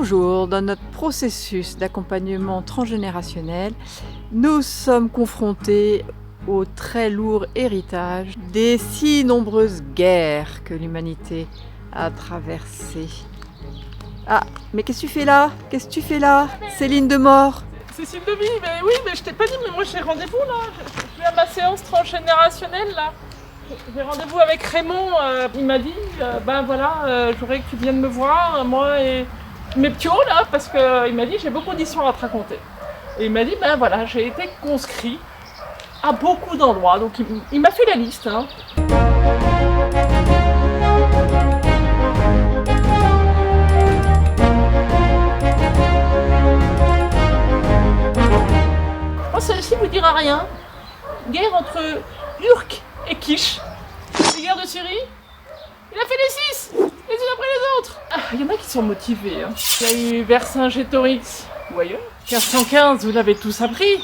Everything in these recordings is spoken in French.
Toujours dans notre processus d'accompagnement transgénérationnel, nous sommes confrontés au très lourd héritage des si nombreuses guerres que l'humanité a traversées. Ah, mais qu'est-ce que tu fais là? Qu'est-ce que tu fais là, Céline Demort? Cécile de Vie, mais oui, mais je t'ai pas dit, mais moi j'ai rendez-vous là. Je vais à ma séance transgénérationnelle là. J'ai rendez-vous avec Raymond. Il m'a dit, ben voilà, je voudrais que tu viennes me voir, moi et mes ptios là, parce qu'il m'a dit j'ai beaucoup d'histoires à te raconter. Et il m'a dit, ben voilà, j'ai été conscrit à beaucoup d'endroits. Donc il m'a fait la liste. Hein. Celle-ci vous dira rien. Guerre entre Urk et Kish. Les guerres de Syrie. Il a fait les 6, les unes après les autres. Il y en a qui sont motivés. Hein. Il y a eu Vercingétorix ou ailleurs. 1515, vous l'avez tous appris.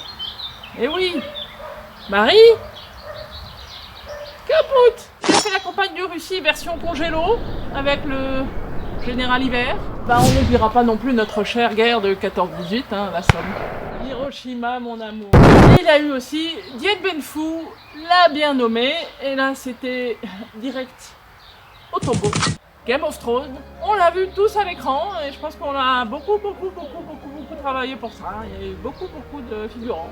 Eh oui. Marie. Caput. J'ai fait la campagne de Russie version congélo avec le général Hiver. Bah, on n'oubliera pas non plus notre chère guerre de 14-18, hein, la Somme. Hiroshima, mon amour. Et il a eu aussi Dien Bien Phu, la bien nommée. Et là, c'était direct au tombeau. Game of Thrones. On l'a vu tous à l'écran et je pense qu'on a beaucoup travaillé pour ça. Il y a eu beaucoup de figurants.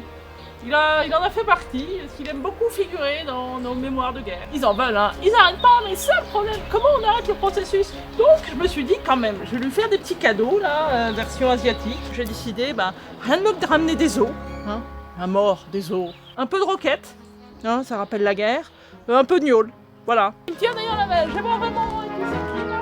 Il en a fait partie, parce qu'il aime beaucoup figurer dans nos mémoires de guerre. Ils en veulent, hein. Ils n'arrêtent pas, mais c'est le problème. Comment on arrête le processus? Donc, je me suis dit, quand même, je vais lui faire des petits cadeaux, là, version asiatique. J'ai décidé, rien de mieux que de ramener des os, hein. Un mort, des os. Un peu de roquette, hein, ça rappelle la guerre. Un peu de gnôle, voilà. Il me tient d'ailleurs la main, j'aimerais vraiment avec les écrits, là.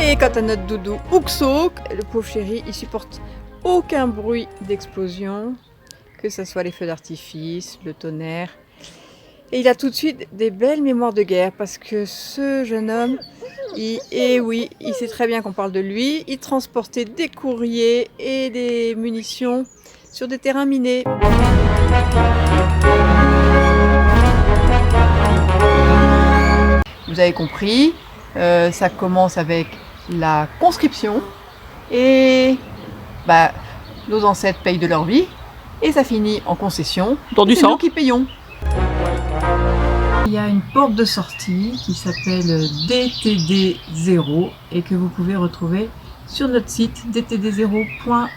Et quant à notre doudou Ouksouk, le pauvre chéri, il supporte aucun bruit d'explosion, que ce soit les feux d'artifice, le tonnerre. Et il a tout de suite des belles mémoires de guerre parce que ce jeune homme, il sait très bien qu'on parle de lui. Il transportait des courriers et des munitions sur des terrains minés. Vous avez compris, ça commence avec la conscription et nos ancêtres payent de leur vie et ça finit en concession. Dans du c'est sang. Nous qui payons. Il y a une porte de sortie qui s'appelle DTD0 et que vous pouvez retrouver sur notre site dtd0.com.